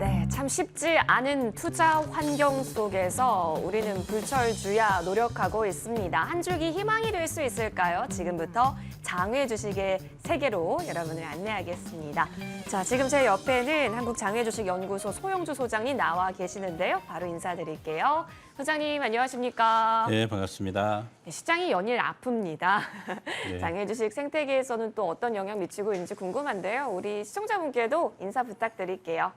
네, 참 쉽지 않은 투자 환경 속에서 우리는 불철주야 노력하고 있습니다. 한 줄기 희망이 될 수 있을까요? 지금부터 장외 주식의 세계로 여러분을 안내하겠습니다. 자, 지금 제 옆에는 한국장외주식연구소 소영주 소장님 나와 계시는데요. 바로 인사드릴게요. 소장님 안녕하십니까? 네, 반갑습니다. 네, 시장이 연일 아픕니다. 네. 장외주식 생태계에서는 또 어떤 영향 미치고 있는지 궁금한데요. 우리 시청자분께도 인사 부탁드릴게요.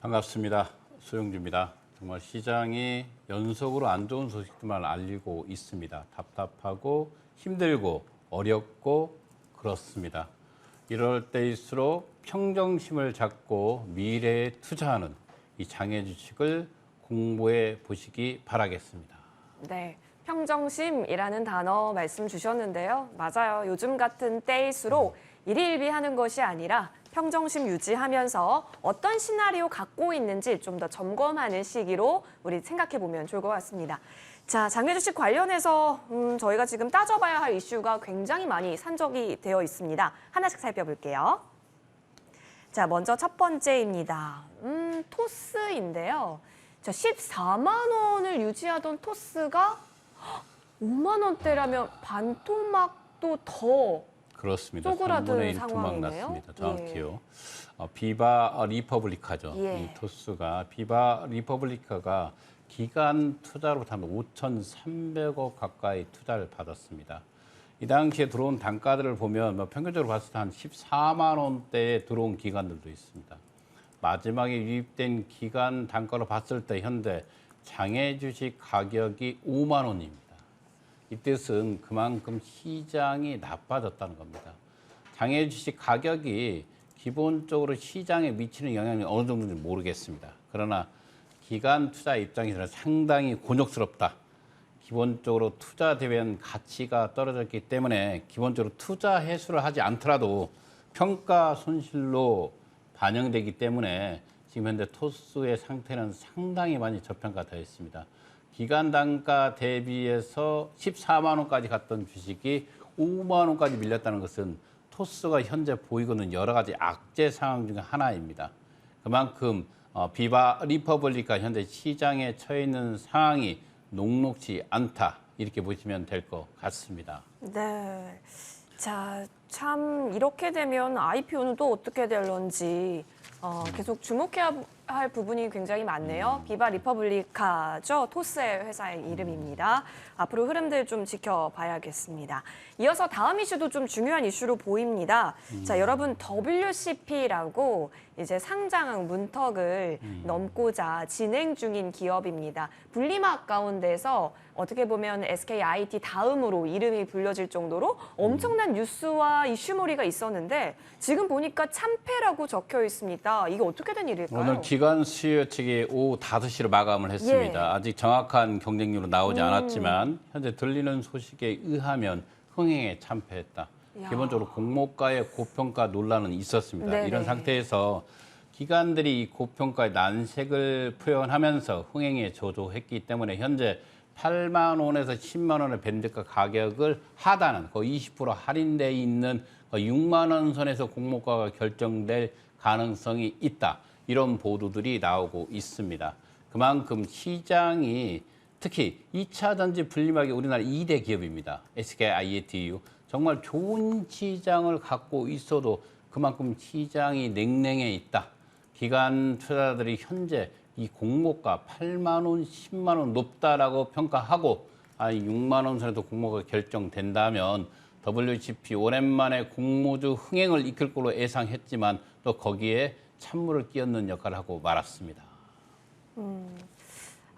반갑습니다. 소영주입니다. 정말 시장이 연속으로 안 좋은 소식들만 알리고 있습니다. 답답하고 힘들고 어렵고 그렇습니다. 이럴 때일수록 평정심을 잡고 미래에 투자하는 이 장외 주식을 공부해 보시기 바라겠습니다. 네, 평정심이라는 단어 말씀 주셨는데요. 맞아요. 요즘 같은 때일수록 일희일비하는 것이 아니라 평정심 유지하면서 어떤 시나리오 갖고 있는지 좀 더 점검하는 시기로 우리 생각해 보면 좋을 것 같습니다. 자, 장외 주식 관련해서 저희가 지금 따져봐야 할 이슈가 굉장히 많이 산적이 되어 있습니다. 하나씩 살펴볼게요. 자, 먼저 첫 번째입니다. 토스인데요. 자, 14만 원을 유지하던 토스가 5만 원대라면 반토막도 더 그렇습니다. 쪼그라든 3분의 1 토막 상황이네요. 났습니다. 정확히요. 비바 리퍼블리카죠. 예. 이 토스가 비바 리퍼블리카가 기간 투자로부터 한 5,300억 가까이 투자를 받았습니다. 이 당시에 들어온 단가들을 보면 평균적으로 봤을 때 한 14만 원대에 들어온 기관들도 있습니다. 마지막에 유입된 기간 단가로 봤을 때 현재 장외 주식 가격이 5만 원입니다. 이 뜻은 그만큼 시장이 나빠졌다는 겁니다. 장외 주식 가격이 기본적으로 시장에 미치는 영향이 어느 정도인지 모르겠습니다. 그러나 기관 투자 입장에서는 상당히 곤욕스럽다. 기본적으로 투자 대비한 가치가 떨어졌기 때문에 기본적으로 투자 해수를 하지 않더라도 평가 손실로 반영되기 때문에 지금 현재 토스의 상태는 상당히 많이 저평가되어 있습니다. 기간 단가 대비해서 14만 원까지 갔던 주식이 5만 원까지 밀렸다는 것은 토스가 현재 보이고 있는 여러 가지 악재 상황 중에 하나입니다. 그만큼 비바 리퍼블리카 현재 시장에 처해 있는 상황이 녹록지 않다 이렇게 보시면 될 것 같습니다. 네. 자, 참 이렇게 되면 IPO는 또 어떻게 될런지 계속 주목해야 할 부분이 굉장히 많네요. 비바 리퍼블리카죠. 토스의 회사의 이름입니다. 앞으로 흐름들 좀 지켜봐야겠습니다. 이어서 다음 이슈도 좀 중요한 이슈로 보입니다. 자, 여러분 WCP라고 이제 상장 문턱을 넘고자 진행 중인 기업입니다. 분리막 가운데서 어떻게 보면 SKIT 다음으로 이름이 불려질 정도로 엄청난 뉴스와 이슈몰이가 있었는데 지금 보니까 참패라고 적혀 있습니다. 이게 어떻게 된 일일까요? 오늘 기관 수요 측이 오후 5시로 마감을 했습니다. 예. 아직 정확한 경쟁률은 나오지 않았지만 현재 들리는 소식에 의하면 흥행에 참패했다. 야. 기본적으로 공모가의 고평가 논란은 있었습니다. 네네. 이런 상태에서 기관들이 이 고평가의 난색을 표현하면서 흥행에 저조했기 때문에 현재 8만 원에서 10만 원의 밴드가 가격을 하단은 거의 20% 할인돼 있는 6만 원 선에서 공모가가 결정될 가능성이 있다. 이런 보도들이 나오고 있습니다. 그만큼 시장이 특히 2차 전지 분리막이 우리나라 2대 기업입니다. SKIETU. 정말 좋은 시장을 갖고 있어도 그만큼 시장이 냉랭해 있다. 기관 투자자들이 현재 이 공모가 8만 원, 10만 원 높다라고 평가하고 6만 원 선에도 공모가 결정된다면 WCP 오랜만에 공모주 흥행을 이끌 걸로 예상했지만 또 거기에 찬물을 끼얹는 역할을 하고 말았습니다.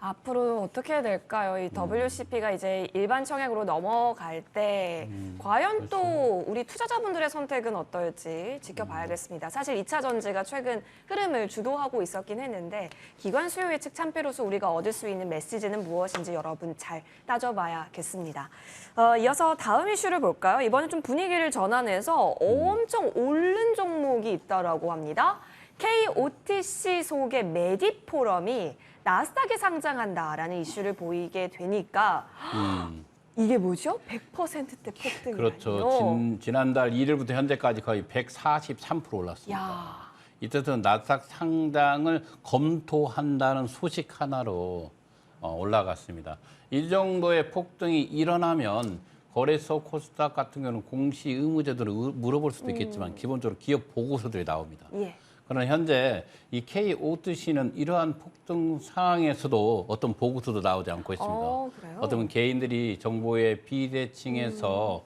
앞으로 어떻게 될까요? 이 WCP가 이제 일반 청약으로 넘어갈 때 과연 또 우리 투자자분들의 선택은 어떨지 지켜봐야겠습니다. 사실 2차 전지가 최근 흐름을 주도하고 있었긴 했는데 기관 수요 예측 참패로서 우리가 얻을 수 있는 메시지는 무엇인지 여러분 잘 따져봐야겠습니다. 이어서 다음 이슈를 볼까요? 이번엔 좀 분위기를 전환해서 엄청 오른 종목이 있다라고 합니다. KOTC 속의 메디포럼이 나스닥에 상장한다라는 이슈를 보이게 되니까 이게 뭐죠? 100%대 폭등이 그렇죠. 지난달 1일부터 현재까지 거의 143% 올랐습니다. 야, 이 뜻은 나스닥 상장을 검토한다는 소식 하나로 올라갔습니다. 이 정도의 폭등이 일어나면 거래소 코스닥 같은 경우는 공시 의무 제도를 물어볼 수도 있겠지만 기본적으로 기업 보고서들이 나옵니다. 예. 그러나 현재 이 KOTC는 이러한 폭등 상황에서도 어떤 보고서도 나오지 않고 있습니다. 그래요? 어떤 개인들이 정보의 비대칭에서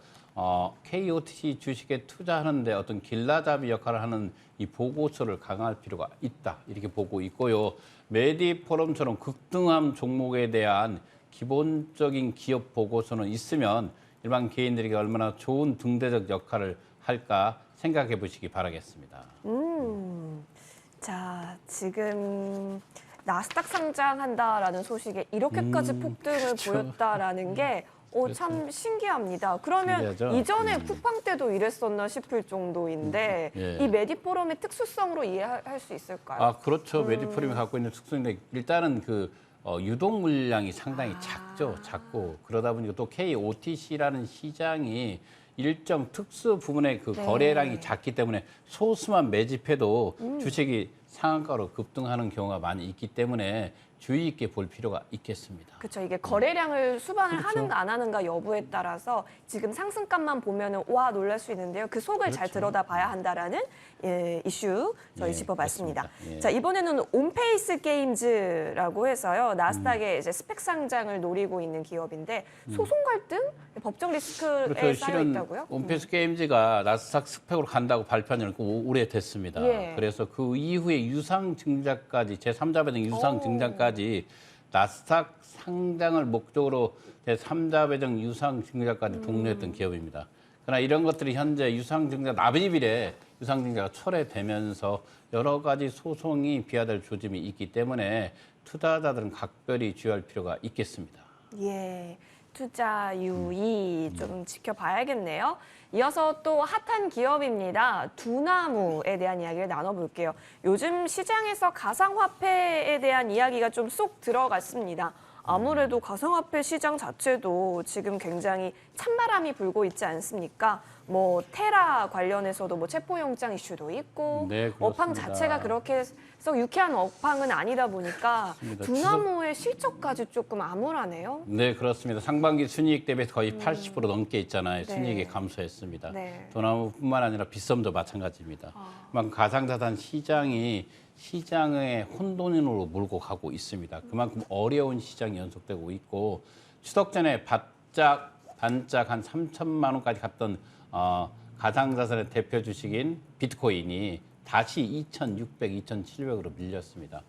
KOTC 주식에 투자하는데 어떤 길라잡이 역할을 하는 이 보고서를 강화할 필요가 있다. 이렇게 보고 있고요. 메디포럼처럼 급등한 종목에 대한 기본적인 기업 보고서는 있으면 일반 개인들에게 얼마나 좋은 등대적 역할을 할까 생각해 보시기 바라겠습니다. 자, 지금 나스닥 상장한다라는 소식에 이렇게까지 폭등을 보였다라는 게 참 신기합니다. 그러면 신기하죠? 이전에 쿠팡 때도 이랬었나 싶을 정도인데 예. 이 메디포럼의 특수성으로 이해할 수 있을까요? 아, 그렇죠. 메디포럼이 갖고 있는 특성인데 일단은 유동 물량이 상당히 작죠. 작고 그러다 보니까 또 KOTC라는 시장이 일정 특수 부분의 네. 거래량이 작기 때문에 소수만 매집해도 주식이 상한가로 급등하는 경우가 많이 있기 때문에 주의 있게 볼 필요가 있겠습니다. 그렇죠. 이게 거래량을 수반을 그렇죠. 하는가 안 하는가 여부에 따라서 지금 상승값만 보면은 와 놀랄 수 있는데요. 그 속을 잘 들여다봐야 한다라는 이슈 저희 예, 짚어봤습니다. 그렇습니다. 예. 자, 이번에는 온페이스 게임즈라고 해서요. 나스닥에 이제 스펙 상장을 노리고 있는 기업인데 소송 갈등, 법적 리스크에 그렇죠. 쌓여 실은 있다고요? 온페이스 게임즈가 나스닥 스펙으로 간다고 발표한 지는 오래됐습니다. 예. 그래서 그 이후에 유상 증자까지 제3자 배당 유상 증자까지 나스닥 상장을 목적으로 제3자 배당 유상 증자까지 독려했던 기업입니다. 그러나 이런 것들이 현재 유상 증자 납입일에 유상 증자가 철회되면서 여러 가지 소송이 비화될 조짐이 있기 때문에 투자자들은 각별히 주의할 필요가 있겠습니다. 예, 투자 유의 좀 지켜봐야겠네요. 이어서 또 핫한 기업입니다. 두나무에 대한 이야기를 나눠볼게요. 요즘 시장에서 가상화폐에 대한 이야기가 좀 쏙 들어갔습니다. 아무래도 가상화폐 시장 자체도 지금 굉장히 찬바람이 불고 있지 않습니까? 뭐 테라 관련해서도 뭐 체포영장 이슈도 있고 네, 그렇습니다. 업황 자체가 그렇게 썩 유쾌한 업황은 아니다 보니까 맞습니다. 두나무의 실적까지 조금 암울하네요. 네, 그렇습니다. 상반기 순이익 대비 거의 80% 넘게 있잖아요. 네. 순이익이 감소했습니다. 네. 도나무뿐만 아니라 빗썸도 마찬가지입니다. 그만큼 가상자산 시장이 시장의 혼돈으로 몰고 가고 있습니다. 그만큼 어려운 시장이 연속되고 있고 추석 전에 반짝 한 3천만 원까지 갔던 가상자산의 대표 주식인 비트코인이 다시 2,600, 2,700으로 밀렸습니다.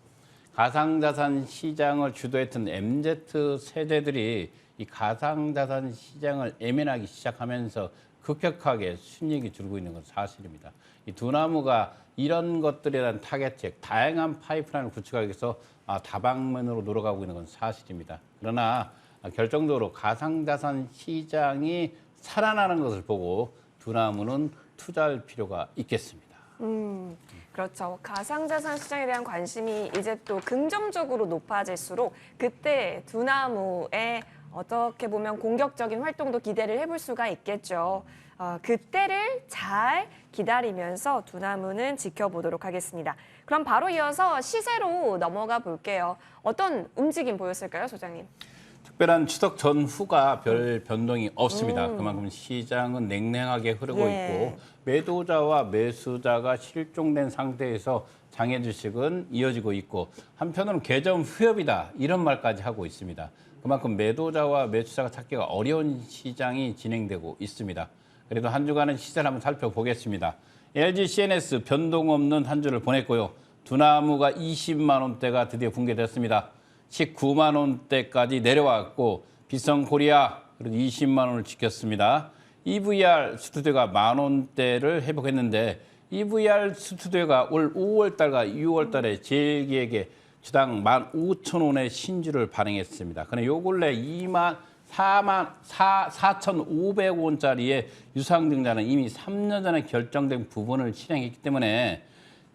가상자산 시장을 주도했던 MZ 세대들이 이 가상자산 시장을 애면하기 시작하면서 급격하게 순이익이 줄고 있는 건 사실입니다. 이 두나무가 이런 것들에 대한 타겟책, 다양한 파이프라인을 구축하기 위해서 다방면으로 놀아가고 있는 건 사실입니다. 그러나 결정적으로 가상자산 시장이 살아나는 것을 보고 두나무는 투자할 필요가 있겠습니다. 그렇죠. 가상자산 시장에 대한 관심이 이제 또 긍정적으로 높아질수록 그때 두나무의 어떻게 보면 공격적인 활동도 기대를 해볼 수가 있겠죠. 그때를 잘 기다리면서 두나무는 지켜보도록 하겠습니다. 그럼 바로 이어서 시세로 넘어가 볼게요. 어떤 움직임 보였을까요, 소장님? 특별한 추석 전후가 별 변동이 없습니다. 그만큼 시장은 냉랭하게 흐르고 예. 있고 매도자와 매수자가 실종된 상태에서 장외 주식은 이어지고 있고 한편으로는 개점 후협이다 이런 말까지 하고 있습니다. 그만큼 매도자와 매수자가 찾기가 어려운 시장이 진행되고 있습니다. 그래도 한 주간은 시세를 한번 살펴보겠습니다. LG CNS 변동 없는 한 주를 보냈고요. 두나무가 20만 원대가 드디어 붕괴됐습니다. 19만 원대까지 내려왔고 빗성코리아 그리고 20만 원을 지켰습니다. EVR 스튜디오가 만 원대를 회복했는데 EVR 스튜디오가 올 5월 달과 6월 달에 제일기획에 주당 15,000원의 신주를 발행했습니다. 그런데 요 근래 4,500원짜리의 유상증자는 이미 3년 전에 결정된 부분을 실행했기 때문에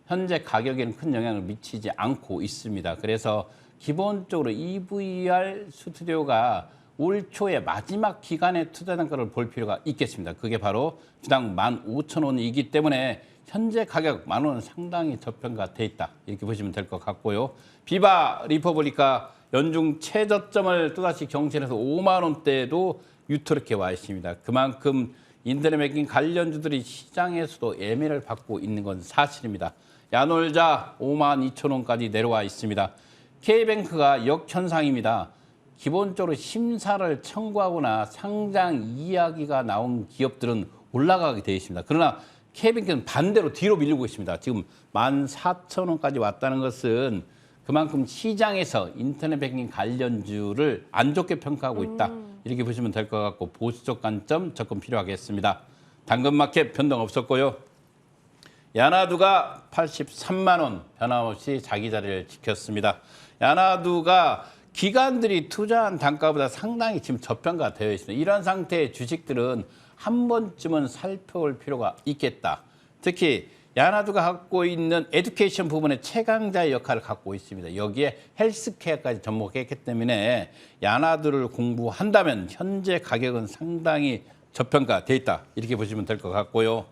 현재 가격에는 큰 영향을 미치지 않고 있습니다. 그래서 기본적으로 EVR 스튜디오가 올 초에 마지막 기간의 투자 단가를 볼 필요가 있겠습니다. 그게 바로 주당 15,000원이기 때문에 현재 가격 10,000원은 상당히 저평가돼 있다. 이렇게 보시면 될 것 같고요. 비바 리퍼블리카 연중 최저점을 또다시 경신해서 5만 원대에도 유토렇게 와 있습니다. 그만큼 인터넷 बैं킹 관련주들이 시장에서도 애매를 받고 있는 건 사실입니다. 야놀자 52,000원까지 내려와 있습니다. K뱅크가 역현상입니다. 기본적으로 심사를 청구하거나 상장 이야기가 나온 기업들은 올라가게 되어 있습니다. 그러나 K뱅크는 반대로 뒤로 밀리고 있습니다. 지금 14,000원까지 왔다는 것은 그만큼 시장에서 인터넷 बैं킹 관련주를 안 좋게 평가하고 있다. 이렇게 보시면 될 것 같고 보수적 관점 접근 필요하겠습니다. 당근마켓 변동 없었고요. 야나두가 83만 원 변함없이 자기 자리를 지켰습니다. 야나두가 기관들이 투자한 단가보다 상당히 지금 저평가되어 있습니다. 이런 상태의 주식들은 한 번쯤은 살펴볼 필요가 있겠다. 특히 야나두가 갖고 있는 에듀케이션 부분의 최강자의 역할을 갖고 있습니다. 여기에 헬스케어까지 접목했기 때문에 야나두를 공부한다면 현재 가격은 상당히 저평가돼 있다. 이렇게 보시면 될 것 같고요.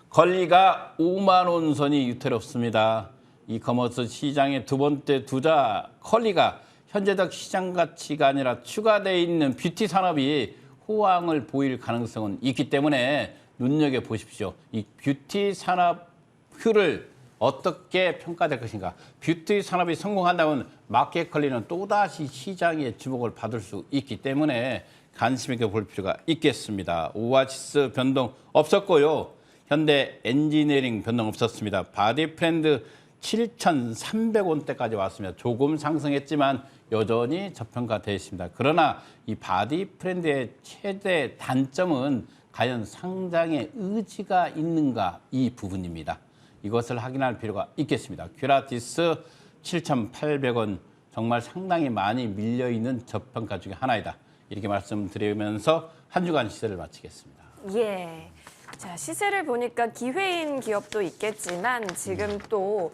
권리가 5만 원 선이 유태롭습니다. 이커머스 시장의 두 번째 투자 권리가 현재적 시장 가치가 아니라 추가되어 있는 뷰티 산업이 호황을 보일 가능성은 있기 때문에 눈여겨보십시오. 이 뷰티 산업을 어떻게 평가될 것인가. 뷰티 산업이 성공한다면 마켓 권리는 또다시 시장의 주목을 받을 수 있기 때문에 관심 있게 볼 필요가 있겠습니다. 오아시스 변동 없었고요. 현대 엔지니어링 변동 없었습니다. 바디프렌드 7,300원대까지 왔습니다. 조금 상승했지만 여전히 저평가되어 있습니다. 그러나 이 바디프렌드의 최대 단점은 과연 상장의 의지가 있는가 이 부분입니다. 이것을 확인할 필요가 있겠습니다. 큐라티스 7,800원 정말 상당히 많이 밀려있는 저평가 중에 하나이다. 이렇게 말씀드리면서 한 주간 시세를 마치겠습니다. 예. 자, 시세를 보니까 기회인 기업도 있겠지만 지금 또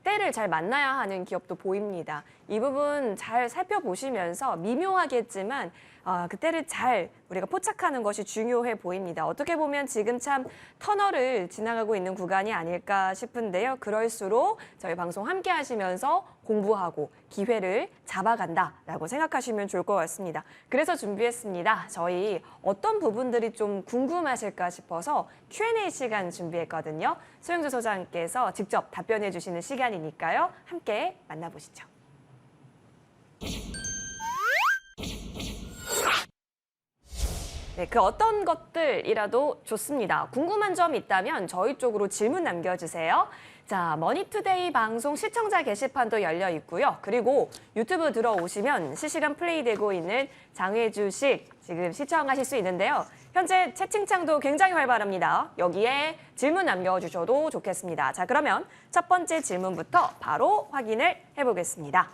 때를 잘 만나야 하는 기업도 보입니다. 이 부분 잘 살펴보시면서 미묘하겠지만 그 때를 잘 우리가 포착하는 것이 중요해 보입니다. 어떻게 보면 지금 참 터널을 지나가고 있는 구간이 아닐까 싶은데요. 그럴수록 저희 방송 함께 하시면서 공부하고 기회를 잡아간다라고 생각하시면 좋을 것 같습니다. 그래서 준비했습니다. 저희 어떤 부분들이 좀 궁금하실까 싶어서 Q&A 시간 준비했거든요. 소영주 소장께서 직접 답변해 주시는 시간이니까요. 함께 만나보시죠. 네, 그 어떤 것들이라도 좋습니다. 궁금한 점 있다면 저희 쪽으로 질문 남겨주세요. 자, 머니투데이 방송 시청자 게시판도 열려 있고요. 그리고 유튜브 들어오시면 실시간 플레이되고 있는 장외 주식 지금 시청하실 수 있는데요. 현재 채팅창도 굉장히 활발합니다. 여기에 질문 남겨주셔도 좋겠습니다. 자, 그러면 첫 번째 질문부터 바로 확인을 해보겠습니다.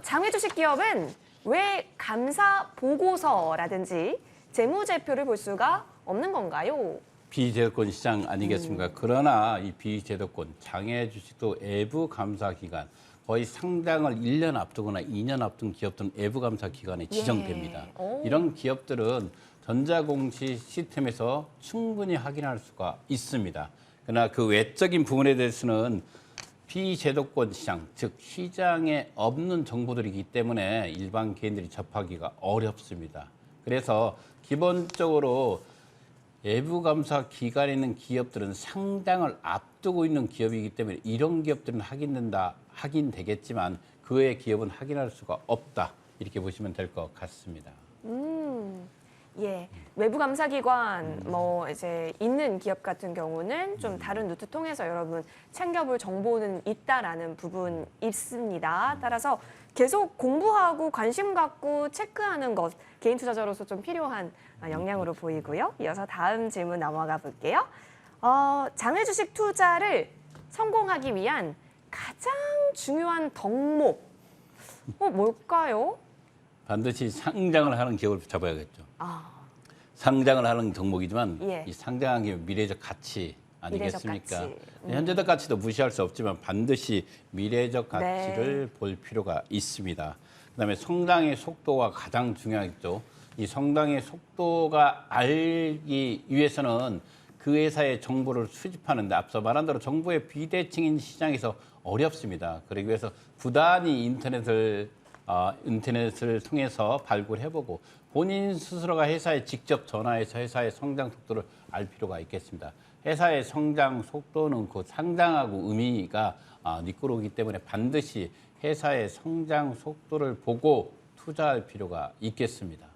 장외 주식 기업은 왜 감사 보고서라든지 재무제표를 볼 수가 없는 건가요? 비제도권 시장 아니겠습니까? 그러나 이 비제도권 장외 주식도 외부 감사 기간 거의 상장을 1년 앞두거나 2년 앞둔 기업들은 외부 감사 기간에 지정됩니다. 이런 기업들은 전자공시 시스템에서 충분히 확인할 수가 있습니다. 그러나 그 외적인 부분에 대해서는 비제도권 시장, 즉 시장에 없는 정보들이기 때문에 일반 개인들이 접하기가 어렵습니다. 그래서 기본적으로 외부 감사 기관에 있는 기업들은 상장을 앞두고 있는 기업이기 때문에 이런 기업들은 확인되겠지만 그 외의 기업은 확인할 수가 없다. 이렇게 보시면 될 것 같습니다. 예, 외부 감사기관 이제 있는 기업 같은 경우는 좀 다른 루트 통해서 여러분 챙겨볼 정보는 있다라는 부분 있습니다. 따라서 계속 공부하고 관심 갖고 체크하는 것 개인 투자자로서 좀 필요한 역량으로 보이고요. 이어서 다음 질문 넘어가 볼게요. 장외 주식 투자를 성공하기 위한 가장 중요한 덕목 뭘까요? 반드시 상장을 하는 기업을 잡아야겠죠. 상장을 하는 종목이지만 예. 이 상장한 게 미래적 가치 아니겠습니까? 미래적 가치. 현재적 가치도 무시할 수 없지만 반드시 미래적 가치를 볼 필요가 있습니다. 그다음에 성장의 속도가 가장 중요하겠죠. 이 성장의 속도가 알기 위해서는 그 회사의 정보를 수집하는데 앞서 말한 대로 정보의 비대칭인 시장에서 어렵습니다. 그러기 위해서 부단히 인터넷을 통해서 발굴해보고 본인 스스로가 회사에 직접 전화해서 회사의 성장 속도를 알 필요가 있겠습니다. 회사의 성장 속도는 그 상장하고 의미가 미끄러우기 때문에 반드시 회사의 성장 속도를 보고 투자할 필요가 있겠습니다.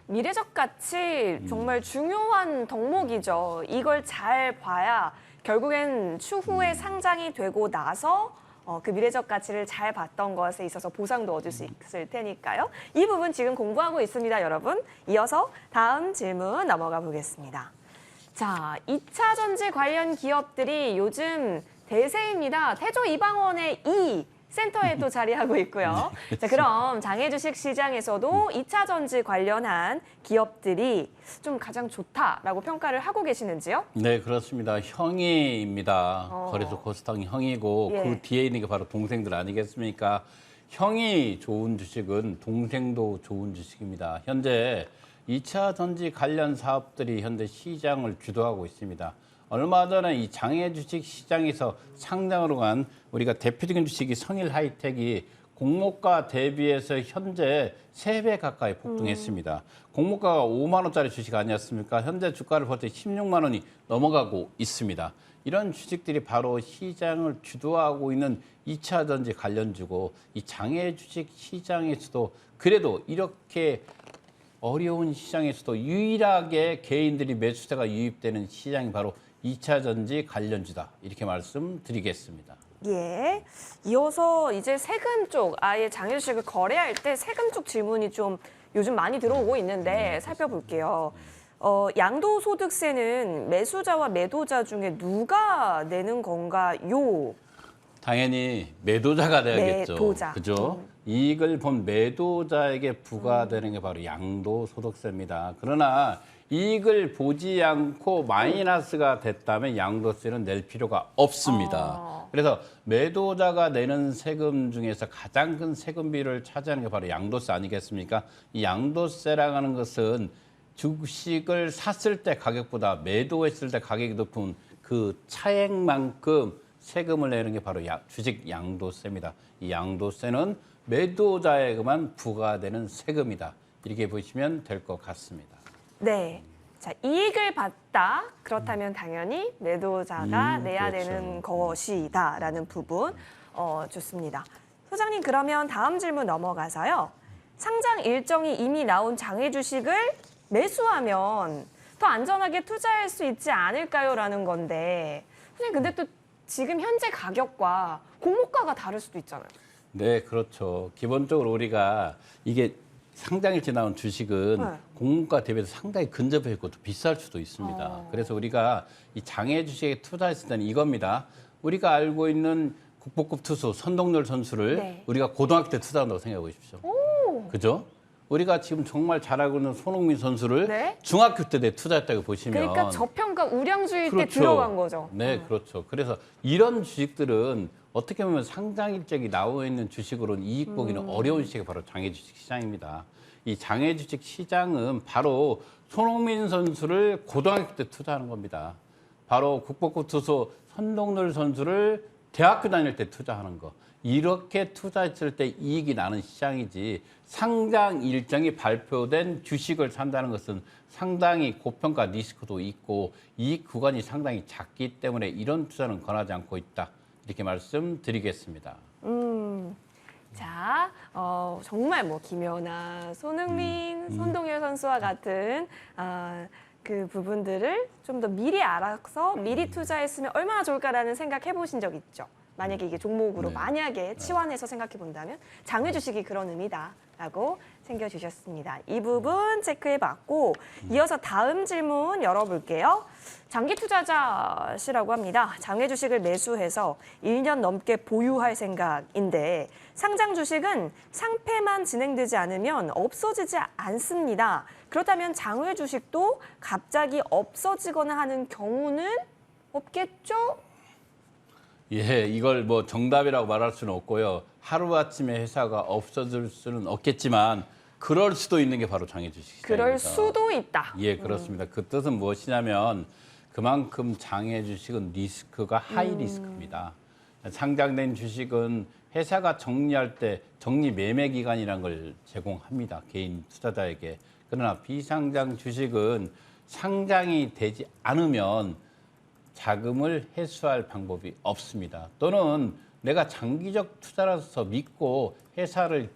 미래적 가치 정말 중요한 덕목이죠. 이걸 잘 봐야 결국엔 추후에 상장이 되고 나서 그 미래적 가치를 잘 봤던 것에 있어서 보상도 얻을 수 있을 테니까요. 이 부분 지금 공부하고 있습니다, 여러분. 이어서 다음 질문 넘어가 보겠습니다. 자, 2차 전지 관련 기업들이 요즘 대세입니다. 태조 이방원의 이 센터에도 자리하고 있고요. 자, 그럼 장외 주식 시장에서도 2차 전지 관련한 기업들이 좀 가장 좋다라고 평가를 하고 계시는지요? 네, 그렇습니다. 형이입니다. 거래소 코스닥 형이고 예. 그 뒤에 있는 게 바로 동생들 아니겠습니까? 형이 좋은 주식은 동생도 좋은 주식입니다. 현재 2차 전지 관련 사업들이 현재 시장을 주도하고 있습니다. 얼마 전에 이 장외 주식 시장에서 상장으로 간 우리가 대표적인 주식이 성일 하이텍이 공모가 대비해서 현재 3배 가까이 폭등했습니다. 공모가가 5만 원짜리 주식 아니었습니까? 현재 주가를 볼 때 16만 원이 넘어가고 있습니다. 이런 주식들이 바로 시장을 주도하고 있는 2차 전지 관련주고 이 장외 주식 시장에서도 그래도 이렇게 어려운 시장에서도 유일하게 개인들이 매수세가 유입되는 시장이 바로 2차 전지 관련주다. 이렇게 말씀드리겠습니다. 예. 이어서 이제 세금 쪽, 아예 장외 주식을 거래할 때 세금 쪽 질문이 좀 요즘 많이 들어오고 있는데 살펴볼게요. 양도소득세는 매수자와 매도자 중에 누가 내는 건가요? 당연히 매도자가 돼야겠죠. 매도자. 그죠? 이익을 본 매도자에게 부과되는 게 바로 양도소득세입니다. 그러나 이익을 보지 않고 마이너스가 됐다면 양도세는 낼 필요가 없습니다. 그래서 매도자가 내는 세금 중에서 가장 큰 세금비를 차지하는 게 바로 양도세 아니겠습니까? 이 양도세라고 하는 것은 주식을 샀을 때 가격보다 매도했을 때 가격이 높은 그 차액만큼 세금을 내는 게 바로 주식 양도세입니다. 이 양도세는 매도자에게만 부과되는 세금이다. 이렇게 보시면 될 것 같습니다. 네. 자, 이익을 봤다. 그렇다면 당연히 매도자가 내야 그렇죠. 되는 것이다라는 부분 좋습니다. 소장님, 그러면 다음 질문 넘어가서요. 상장 일정이 이미 나온 장외 주식을 매수하면 더 안전하게 투자할 수 있지 않을까요?라는 건데, 선생님, 근데 또 지금 현재 가격과 공모가가 다를 수도 있잖아요. 네, 그렇죠. 기본적으로 우리가 이게 상장일치 나온 주식은 네. 공모가 대비해서 상당히 근접해 있고 또 비쌀 수도 있습니다. 그래서 우리가 이 장외 주식에 투자했을 때는 이겁니다. 우리가 알고 있는 국보급 투수 선동열 선수를 네. 우리가 고등학교 때 투자한다고 생각해 보십시오. 그죠? 우리가 지금 정말 잘 알고 있는 손흥민 선수를 네. 중학교 때 투자했다고 보시면 그러니까 저평가 우량주일 때 그렇죠. 들어간 거죠. 네, 그렇죠. 그래서 이런 주식들은 어떻게 보면 상장 일정이 나와 있는 주식으로는 이익 보기는 어려운 시장이 바로 장외 주식 시장입니다. 이 장외 주식 시장은 바로 손흥민 선수를 고등학교 때 투자하는 겁니다. 바로 국보급 투수 선동열 선수를 대학교 다닐 때 투자하는 거. 이렇게 투자했을 때 이익이 나는 시장이지 상장 일정이 발표된 주식을 산다는 것은 상당히 고평가 리스크도 있고 이익 구간이 상당히 작기 때문에 이런 투자는 권하지 않고 있다. 이렇게 말씀드리겠습니다. 자, 정말 뭐 김연아, 손흥민, 손동열 선수와 같은 그 부분들을 좀 더 미리 알아서 미리 투자했으면 얼마나 좋을까라는 생각해 보신 적 있죠? 만약에 이게 종목으로 네. 만약에 치환해서 생각해 본다면 장외 주식이 그런 의미다라고 챙겨주셨습니다. 이 부분 체크해 봤고 이어서 다음 질문 열어볼게요. 장기 투자자시라고 합니다. 장외 주식을 매수해서 1년 넘게 보유할 생각인데 상장 주식은 상패만 진행되지 않으면 없어지지 않습니다. 그렇다면 장외 주식도 갑자기 없어지거나 하는 경우는 없겠죠? 예, 이걸 뭐 정답이라고 말할 수는 없고요. 하루아침에 회사가 없어질 수는 없겠지만 그럴 수도 있는 게 바로 장외 주식 시장입니다. 그럴 수도 있다. 예, 그렇습니다. 그 뜻은 무엇이냐면 그만큼 장외 주식은 리스크가 하이 리스크입니다. 상장된 주식은 회사가 정리할 때 정리 매매 기간이라는 걸 제공합니다. 개인 투자자에게. 그러나 비상장 주식은 상장이 되지 않으면 자금을 회수할 방법이 없습니다. 또는 내가 장기적 투자라서 믿고 회사를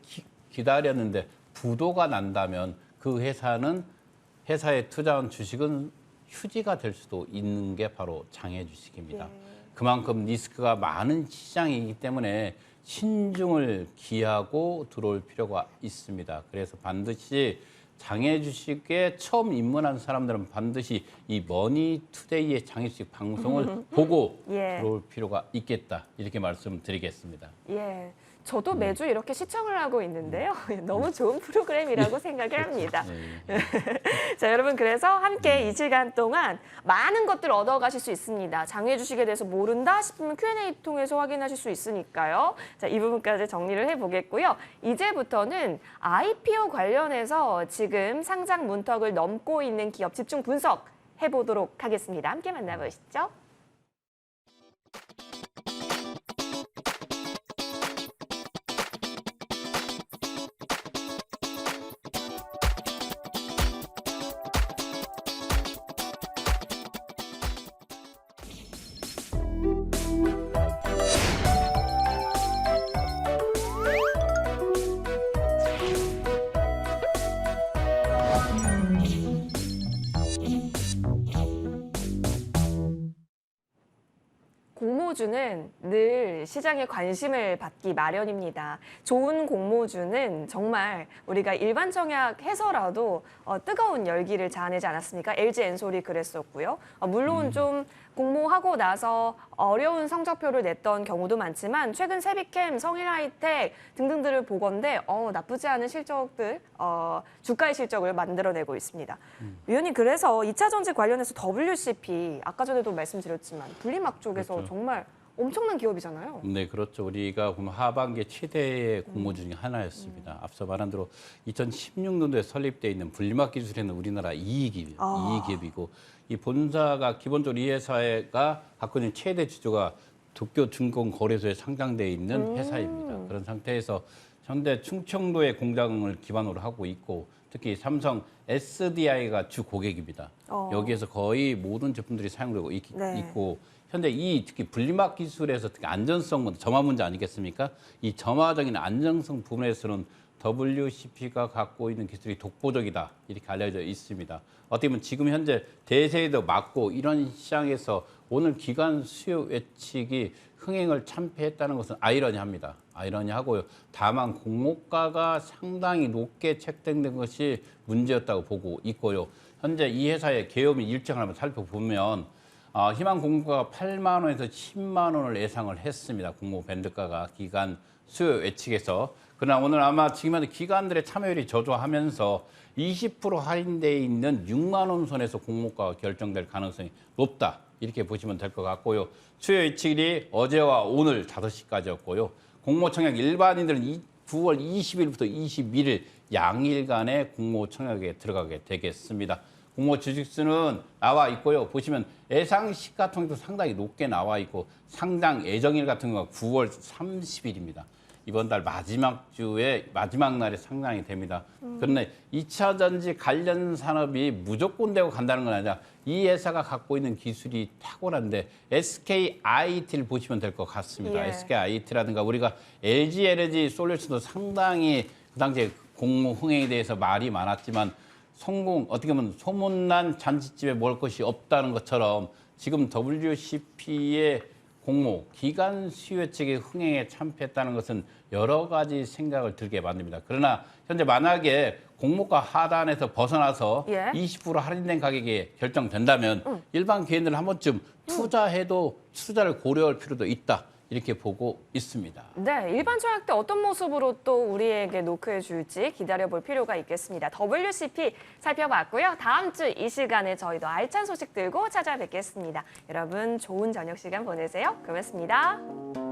기다렸는데 부도가 난다면 그 회사에 투자한 주식은 휴지가 될 수도 있는 게 바로 장외 주식입니다. 그만큼 리스크가 많은 시장이기 때문에 신중을 기하고 들어올 필요가 있습니다. 그래서 반드시 장외 주식에 처음 입문한 사람들은 반드시 이 머니투데이의 장외 주식 방송을 보고 예. 들어올 필요가 있겠다. 이렇게 말씀드리겠습니다. 예. 저도 매주 이렇게 시청을 하고 있는데요. 너무 좋은 프로그램이라고 생각을 합니다. 자, 여러분 그래서 함께 이 시간 동안 많은 것들 얻어가실 수 있습니다. 장외 주식에 대해서 모른다 싶으면 Q&A 통해서 확인하실 수 있으니까요. 자, 이 부분까지 정리를 해보겠고요. 이제부터는 IPO 관련해서 지금 상장 문턱을 넘고 있는 기업 집중 분석 해보도록 하겠습니다. 함께 만나보시죠. 공모주는 늘 시장의 관심을 받기 마련입니다. 좋은 공모주는 정말 우리가 일반 청약 해서라도 뜨거운 열기를 자아내지 않았습니까? LG 엔솔이 그랬었고요. 물론 좀 공모하고 나서 어려운 성적표를 냈던 경우도 많지만 최근 세비캠, 성일하이텍 등등들을 보건대 나쁘지 않은 실적들, 주가의 실적을 만들어내고 있습니다. 위원님, 그래서 2차 전지 관련해서 WCP, 아까 전에도 말씀드렸지만 분리막 쪽에서 그렇죠. 정말 엄청난 기업이잖아요. 네, 그렇죠. 우리가 보면 하반기 최대의 공모 중에 하나였습니다. 앞서 말한 대로 2016년도에 설립돼 있는 분리막 기술에는 우리나라 2기업이고 이 본사가 기본적으로 이 회사가 갖고 있는 최대 주주가 도쿄증권거래소에 상장돼 있는 회사입니다. 그런 상태에서 현재 충청도의 공장을 기반으로 하고 있고 특히 삼성 SDI가 주 고객입니다. 여기에서 거의 모든 제품들이 사용되고 있고 현재 이 특히 분리막 기술에서 특히 안전성 문제, 점화 문제 아니겠습니까? 이 점화적인 안정성 부분에서는 WCP가 갖고 있는 기술이 독보적이다 이렇게 알려져 있습니다. 어떻게 보면 지금 현재 대세에도 맞고 이런 시장에서 오늘 기관 수요 예측이 흥행을 참패했다는 것은 아이러니합니다. 아이러니하고요. 다만 공모가가 상당히 높게 책정된 것이 문제였다고 보고 있고요. 현재 이 회사의 개요일 일정을 한번 살펴보면 희망 공모가가 8만 원에서 10만 원을 예상을 했습니다. 공모 밴드가가 기간 수요 예측에서. 그러나 오늘 아마 지금 현재 기관들의 참여율이 저조하면서 20% 할인되어 있는 6만 원 선에서 공모가가 결정될 가능성이 높다. 이렇게 보시면 될 것 같고요. 수요 예측일이 어제와 오늘 5시까지였고요. 공모 청약 일반인들은 9월 20일부터 21일 양일간의 공모 청약에 들어가게 되겠습니다. 공모 주식수는 나와 있고요. 보시면 예상 시가총액도 상당히 높게 나와 있고 상장 예정일 같은 경우가 9월 30일입니다. 이번 달 마지막 주에 마지막 날에 상장이 됩니다. 그런데 2차 전지 관련 산업이 무조건 되고 간다는 건 아니라 이 회사가 갖고 있는 기술이 탁월한데 SKIT를 보시면 될 것 같습니다. 예. SKIT라든가 우리가 LG 에너지 솔루션도 상당히 그 당시에 공모 흥행에 대해서 말이 많았지만 어떻게 보면 소문난 잔치집에 먹을 것이 없다는 것처럼 지금 WCP의 공모, 기간 수요 측의 흥행에 참패했다는 것은 여러 가지 생각을 들게 만듭니다. 그러나 현재 만약에 공모가 하단에서 벗어나서 20% 할인된 가격에 결정된다면 일반 개인들은 한 번쯤 투자를 고려할 필요도 있다. 이렇게 보고 있습니다. 네, 일반 청약 때 어떤 모습으로 또 우리에게 노크해 줄지 기다려볼 필요가 있겠습니다. WCP 살펴봤고요. 다음 주 이 시간에 저희도 알찬 소식 들고 찾아뵙겠습니다. 여러분 좋은 저녁 시간 보내세요. 고맙습니다.